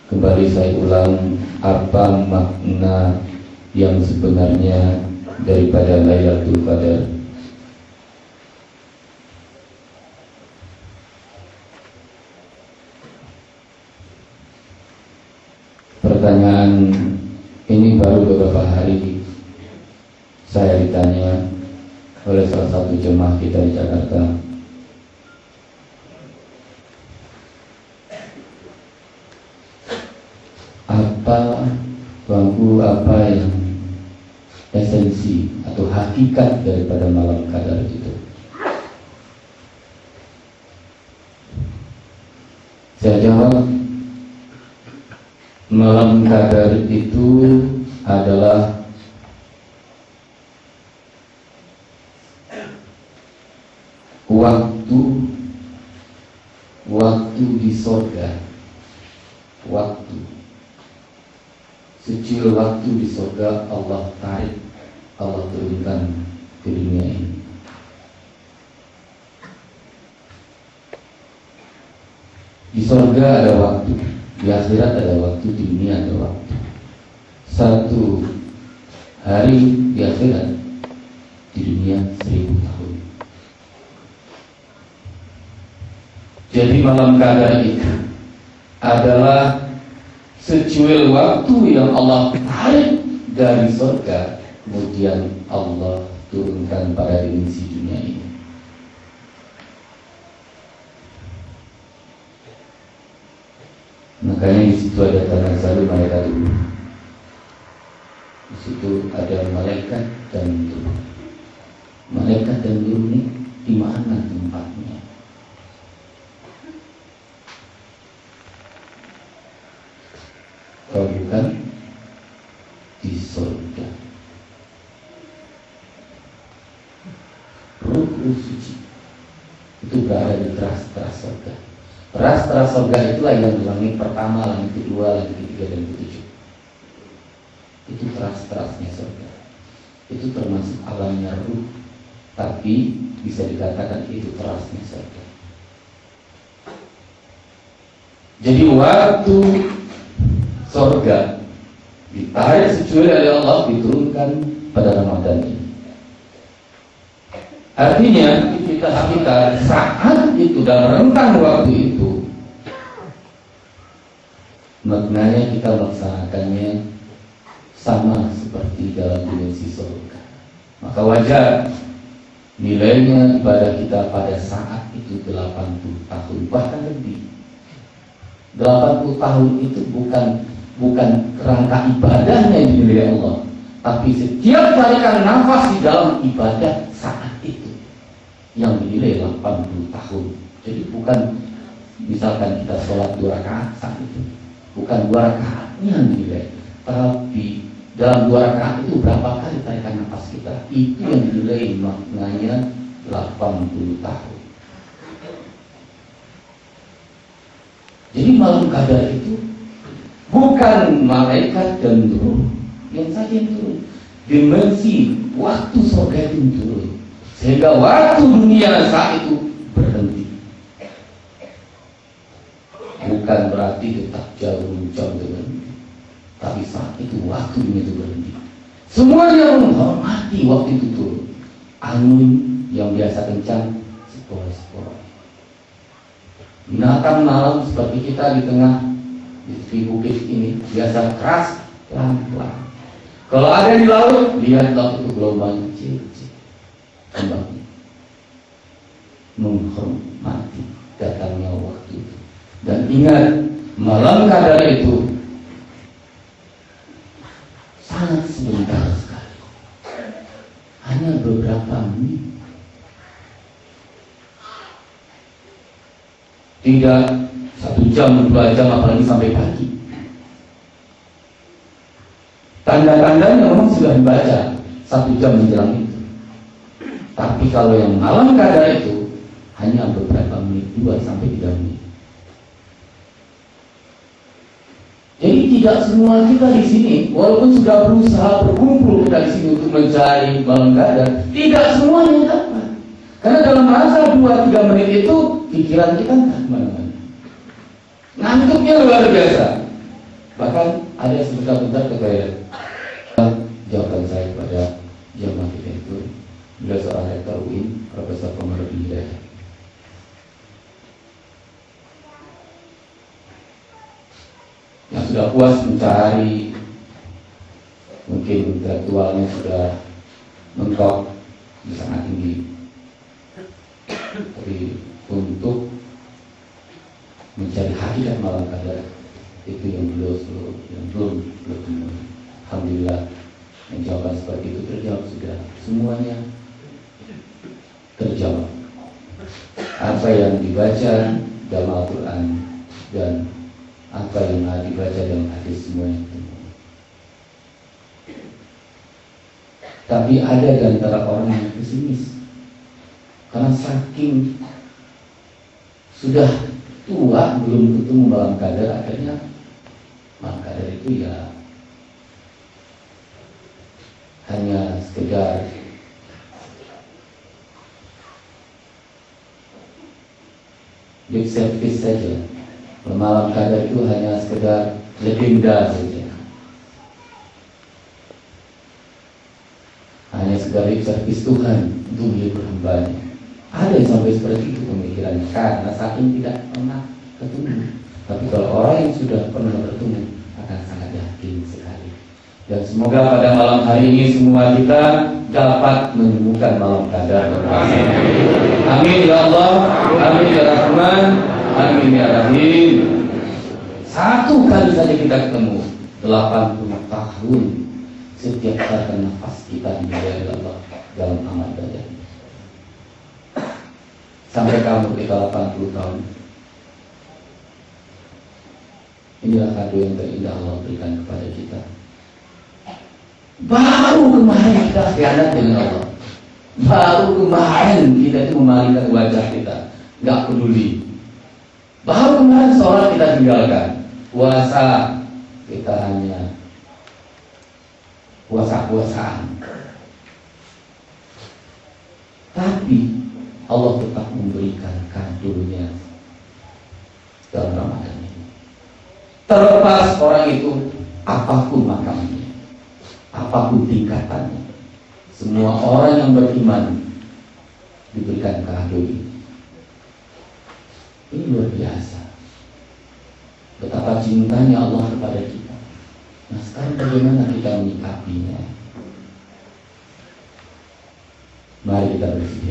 Kembali saya ulang, apa makna yang sebenarnya daripada Lailatul Qadar? Pertanyaan ini baru beberapa hari saya ditanya oleh salah satu jemaah kita di Jakarta. Apa yang esensi atau hakikat daripada malam qadar itu? Saya jawab, malam qadar itu adalah waktu di surga, secil waktu di surga Allah tarik, Allah turunkan ke dunia ini. Di surga ada waktu, di akhirat ada waktu, di dunia ada waktu. Satu hari di akhirat, di dunia 1000 tahun. Jadi malam qadar itu adalah secuil waktu yang Allah tarik dari surga, kemudian Allah turunkan pada dimensi dunia ini. Makanya di situ ada tanazzalu malaikat dulu. Di situ ada malaikat dan nuru. Malaikat dan nuru ini di mana tempatnya? Kalau bukan di surga. Ruh suci itu berada di teras-teras surga. Teras-teras surga itulah yang langit pertama, langit kedua, langit ketiga, dan ketujuh. Itu teras-terasnya surga. Itu termasuk alamnya ruh, tapi bisa dikatakan itu terasnya surga. Jadi waktu surga ditarik secuil oleh Allah, diturunkan pada Ramadan ini. Artinya kita saat itu dalam rentang waktu itu, maknanya kita melaksanakannya sama seperti dalam dimensi surga. Maka wajar nilainya ibadah kita pada saat itu 80 tahun, bahkan lebih. 80 tahun itu bukan kerangka ibadahnya yang dinilai Allah, tapi setiap tarikan nafas di dalam ibadah saat itu yang dinilai 80 tahun. Jadi bukan misalkan kita sholat 2 rakaat saat itu, bukan 2 rakaatnya yang dinilai, tapi dalam 2 rakaat itu berapa kali tarikan nafas kita, itu yang dinilai maknanya 80 tahun. Jadi malam qadar itu bukan malaikat dan turun yang saja yang turun, dimensi waktu surga itu turun, sehingga waktu dunia saat itu berhenti. Bukan berarti tetap jauh berhenti, tapi saat itu waktu dunia itu berhenti. Semuanya menghormati waktu itu turun. Angin yang biasa kencang sepoi-sepoi. Binatang malam seperti kita di tengah di bukit ini biasa keras, pelan-pelan. Kalau ada di laut, lihat laut itu gelombang kecil-kecil. Kembali menghormati datangnya waktu itu. Dan ingat, malam qadar itu sangat sebentar sekali, hanya beberapa menit. Tidak 1 jam, 2 jam, apalagi sampai pagi. Tanda-tandanya memang sudah dibaca 1 jam menjelang itu. Tapi kalau yang malam qadar itu hanya beberapa menit, 2 sampai 3 menit. Jadi tidak semua kita di sini, walaupun sudah berusaha berkumpul kita di sini untuk mencari malam qadar, tidak semuanya dapat. Karena dalam masa 2-3 menit itu pikiran kita entah kemana-mana. Ngantuknya luar biasa. Bahkan ada sebentar-bentar ke toilet. Jawaban saya kepada jamaah kita itu, beliau seorang rektor UIN, Profesor Komarudin Hidayat. Yang sudah puas mencari, mungkin intelektualnya sudah mentok sangat tinggi, tapi untuk mencari hakikat malam qadar itu yang belum temui. Alhamdulillah, yang jawaban seperti itu terjawab sudah, semuanya terjawab. Apa yang dibaca dalam Al-Quran dan apa yang dibaca dalam hadis semuanya temui. Tapi ada di antara orang yang pesimis karena saking sudah tua belum ketemu malam qadar, akhirnya malam qadar itu ya hanya sekedar lip service saja. Malam qadar itu hanya sekedar legenda saja, hanya sekedar lip service Tuhan untuk menghibur hambanya. Ada yang sampai seperti itu pemikirannya karena saking tidak pernah ketemu. Tapi kalau orang yang sudah pernah bertemu akan sangat yakin sekali. Dan semoga pada malam hari ini semua kita dapat menemukan malam qadar. Amin. Amin ya Allah, amin ya Rahman, amin ya Rahim. Satu kali saja kita ketemu, 80 tahun setiap kali nafas kita dimuliakan Allah dalam amal badan. Sampai kamu kita 80 tahun. Inilah kado yang terindah Allah berikan kepada kita. Baru kemarin kita khianat dengan Allah. Baru kemarin kita itu memalingkan wajah kita, nggak peduli. Baru kemarin sholat kita tinggalkan, puasa kita hanya puasa-puasaan. Tapi Allah tetap memberikan kadonya dalam Ramadan ini. Terlepas orang itu apapun makamnya, apapun tingkatannya, semua orang yang beriman diberikan kado ini. Ini luar biasa. Betapa cintanya Allah kepada kita. Nah, sekarang bagaimana kita menyikapinya? Mari kita bersikap